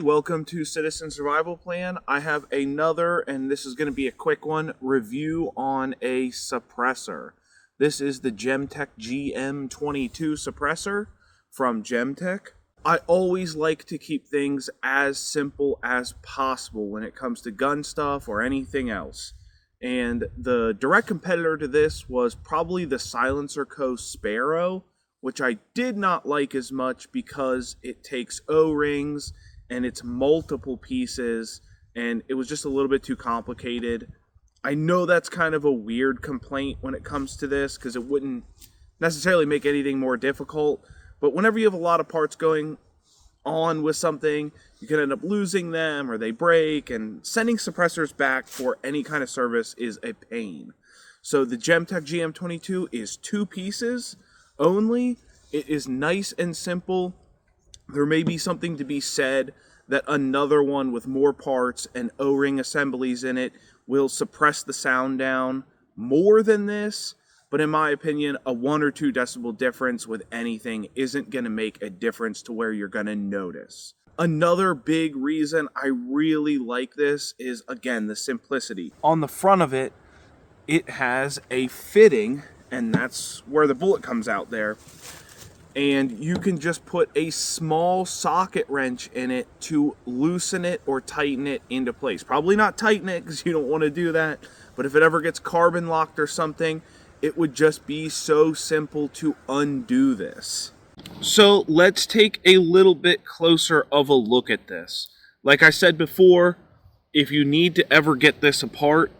everybody, welcome to Citizen Survival Plan. I have another, and this is going to be a quick one, review on a suppressor. This is the Gemtech GM-22 Suppressor from Gemtech. I always like to keep things as simple as possible when it comes to gun stuff or anything else. And the direct competitor to this was probably the SilencerCo Sparrow, which I did not like as much because it takes O-rings and it's multiple pieces, and it was just a little bit too complicated. I know that's kind of a weird complaint when it comes to this because it wouldn't necessarily make anything more difficult, but whenever you have a lot of parts going on with something, you can end up losing them or they break, and sending suppressors back for any kind of service is a pain. So the Gemtech GM-22 is 2 pieces only. It is nice and simple. There may be something to be said that another one with more parts and O-ring assemblies in it will suppress the sound down more than this, but in my opinion, a 1 or 2 decibel difference with anything isn't going to make a difference to where you're going to notice. Another big reason I really like this is, again, the simplicity. On the front of it, it has a fitting, and that's where the bullet comes out there. And you can just put a small socket wrench in it to loosen it or tighten it into place. Probably not tighten it because you don't want to do that, but if it ever gets carbon locked or something, it would just be so simple to undo this. So let's take a little bit closer of a look at this. Like I said before, if you need to ever get this apart,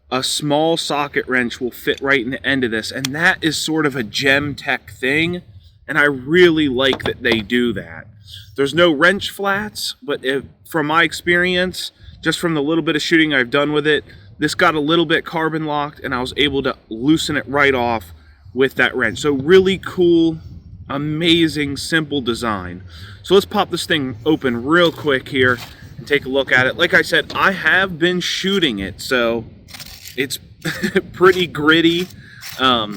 a small socket wrench will fit right in the end of this, and that is sort of a Gemtech thing, and I really like that they do that. There's no wrench flats, but from my experience, just from the little bit of shooting I've done with it, this got a little bit carbon locked, and I was able to loosen it right off with that wrench. So really cool, amazing, simple design. So let's pop this thing open real quick here and take a look at it. Like I said, I have been shooting it, so it's pretty gritty. Yeah.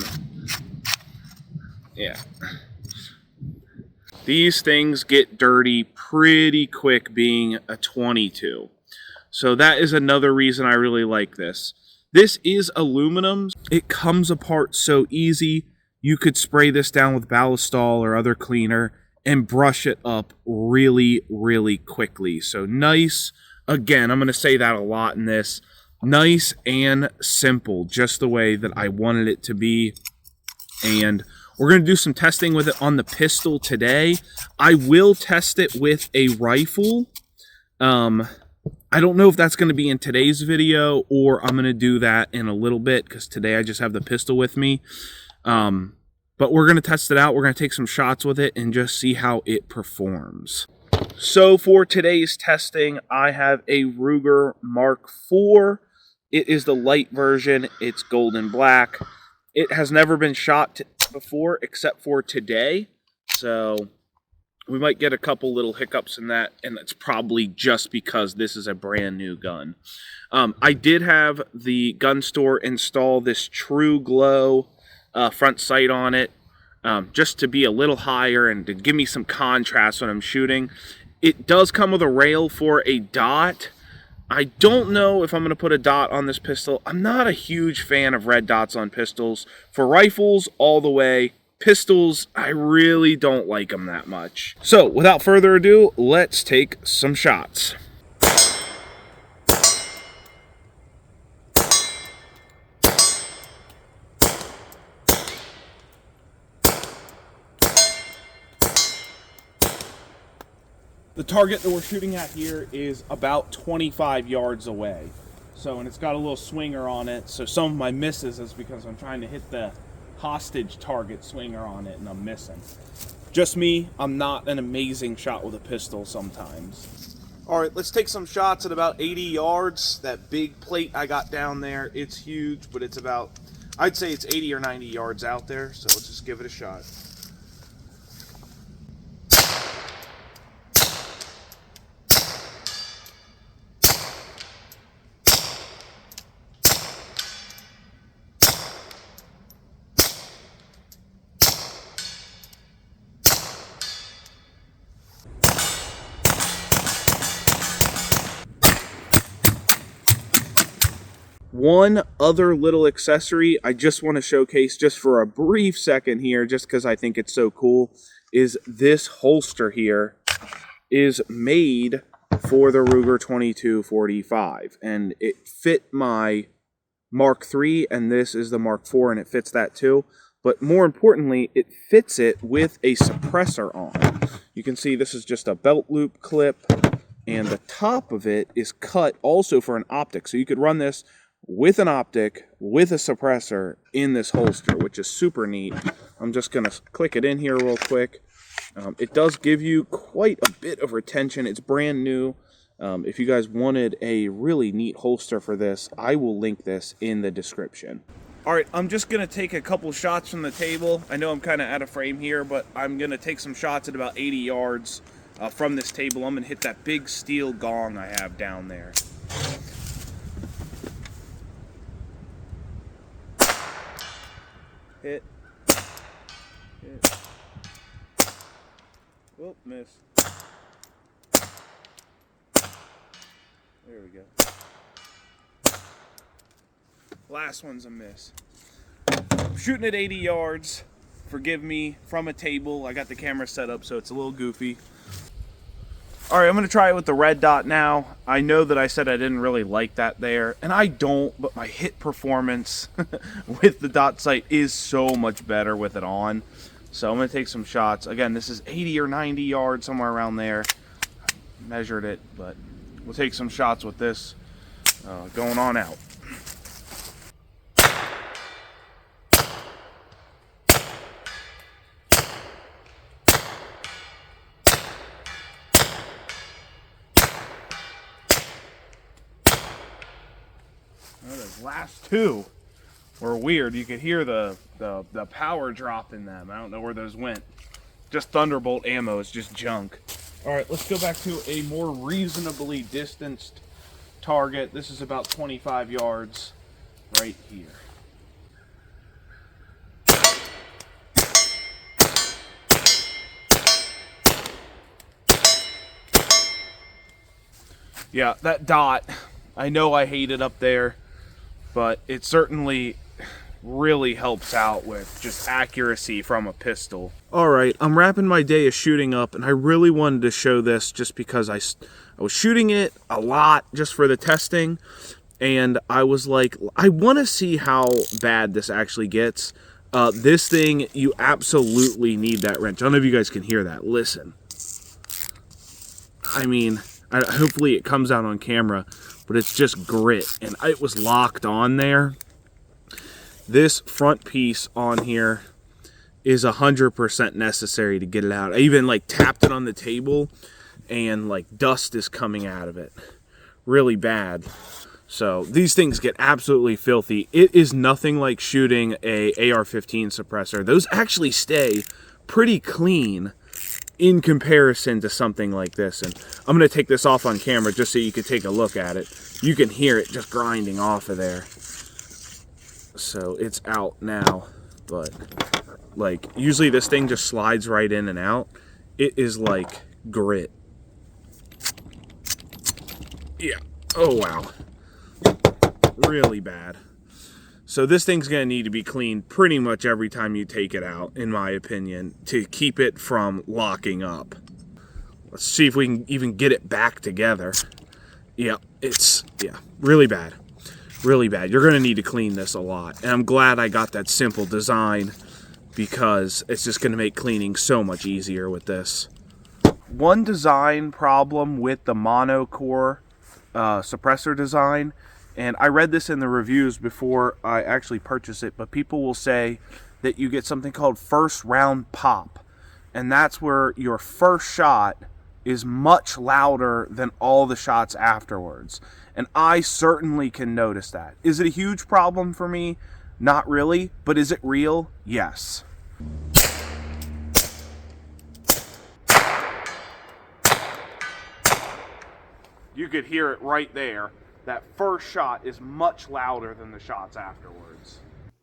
These things get dirty pretty quick being a 22. So that is another reason I really like this. This is aluminum. It comes apart so easy. You could spray this down with Ballistol or other cleaner and brush it up really, really quickly. So nice. Again, I'm going to say that a lot in this. Nice and simple, just the way that I wanted it to be. And we're going to do some testing with it on the pistol today. I will test it with a rifle. I don't know if that's going to be in today's video, or I'm going to do that in a little bit because today I just have the pistol with me. But we're going to test it out. We're going to take some shots with it and just see how it performs. So for today's testing, I have a Ruger Mark IV. It is the light version. It's golden black. It has never been shot before except for today. So we might get a couple little hiccups in that, and that's probably just because this is a brand new gun. I did have the gun store install this True Glow front sight on it, just to be a little higher and to give me some contrast when I'm shooting. It does come with a rail for a dot. I don't know if I'm going to put a dot on this pistol. I'm not a huge fan of red dots on pistols. For rifles, all the way. Pistols, I really don't like them that much. So, without further ado, let's take some shots. The target that we're shooting at here is about 25 yards away. So, and it's got a little swinger on it. So some of my misses is because I'm trying to hit the hostage target swinger on it and I'm missing. Just me, I'm not an amazing shot with a pistol sometimes. All right, let's take some shots at about 80 yards. That big plate I got down there, it's huge, but it's about, I'd say it's 80 or 90 yards out there. So let's just give it a shot. One other little accessory I just want to showcase just for a brief second here, just because I think it's so cool, is this holster here is made for the Ruger 2245, and it fit my Mark III, and this is the Mark IV, and it fits that too. But more importantly, it fits it with a suppressor on. You can see this is just a belt loop clip, and the top of it is cut also for an optic. So you could run this with an optic, with a suppressor in this holster, which is super neat. I'm just going to click it in here real quick. It does give you quite a bit of retention. It's brand new. If you guys wanted a really neat holster for this, I will link this in the description. All right, I'm just going to take a couple shots from the table. I know I'm kind of out of frame here, but I'm going to take some shots at about 80 yards from this table. I'm going to hit that big steel gong I have down there. Hit. Hit. Oh, miss. There we go. Last one's a miss. I'm shooting at 80 yards. Forgive me, from a table. I got the camera set up so it's a little goofy. All right, I'm going to try it with the red dot now. I know that I said I didn't really like that there, and I don't, but my hit performance with the dot sight is so much better with it on. So I'm going to take some shots. Again, this is 80 or 90 yards, somewhere around there. I measured it, but we'll take some shots with this going on out. Those last two were weird. You could hear the power drop in them. I don't know where those went. Just Thunderbolt ammo is just junk. All right, let's go back to a more reasonably distanced target. This is about 25 yards right here. Yeah, that dot, I know I hate it up there, but it certainly really helps out with just accuracy from a pistol. All right, I'm wrapping my day of shooting up, and I really wanted to show this just because I was shooting it a lot just for the testing, and I was like, I want to see how bad this actually gets. This thing, you absolutely need that wrench. I don't know if you guys can hear that. Listen. I mean, hopefully it comes out on camera, but it's just grit, and it was locked on there. This front piece on here is 100% necessary to get it out. I even like tapped it on the table, and like dust is coming out of it really bad. So these things get absolutely filthy. It is nothing like shooting a AR-15 suppressor. Those actually stay pretty clean in comparison to something like this. And I'm going to take this off on camera just so you can take a look at it. You can hear it just grinding off of there. So it's out now, but like usually this thing just slides right in and out. It is like grit. Yeah. Oh wow. Really bad. So this thing's going to need to be cleaned pretty much every time you take it out, in my opinion, to keep it from locking up. Let's see if we can even get it back together. Yeah, it's really bad. Really bad. You're going to need to clean this a lot. And I'm glad I got that simple design because it's just going to make cleaning so much easier with this. One design problem with the monocore suppressor design, and I read this in the reviews before I actually purchased it, but people will say that you get something called first round pop. And that's where your first shot is much louder than all the shots afterwards. And I certainly can notice that. Is it a huge problem for me? Not really. But is it real? Yes. You could hear it right there. That first shot is much louder than the shots afterwards.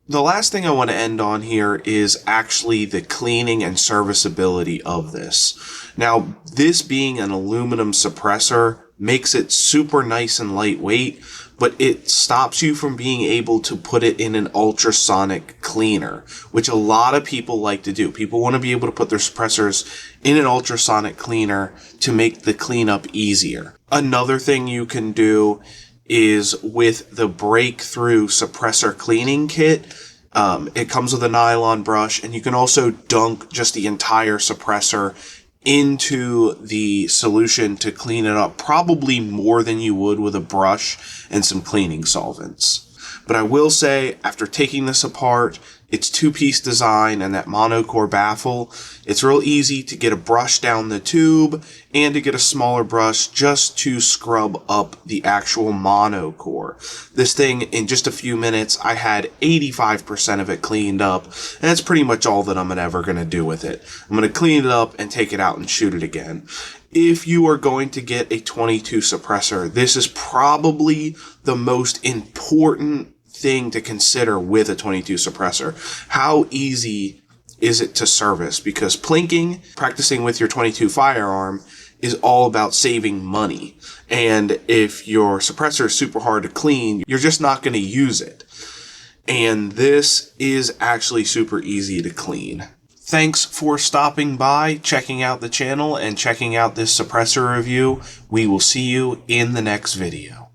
The last thing I want to end on here is actually the cleaning and serviceability of this. Now, this being an aluminum suppressor, makes it super nice and lightweight, but it stops you from being able to put it in an ultrasonic cleaner, which a lot of people like to do. People want to be able to put their suppressors in an ultrasonic cleaner to make the cleanup easier. Another thing you can do is with the Breakthrough Suppressor Cleaning Kit. It comes with a nylon brush, and you can also dunk just the entire suppressor into the solution to clean it up, probably more than you would with a brush and some cleaning solvents. But I will say, after taking this apart, its two-piece design and that monocore baffle, it's real easy to get a brush down the tube and to get a smaller brush just to scrub up the actual monocore. This thing, in just a few minutes, I had 85% of it cleaned up, and that's pretty much all that I'm ever going to do with it. I'm going to clean it up and take it out and shoot it again. If you are going to get a 22 suppressor, this is probably the most important thing to consider with a 22 suppressor. How easy is it to service? Because plinking, practicing with your 22 firearm, is all about saving money. And if your suppressor is super hard to clean, you're just not going to use it. And this is actually super easy to clean. Thanks for stopping by, checking out the channel, and checking out this suppressor review. We will see you in the next video.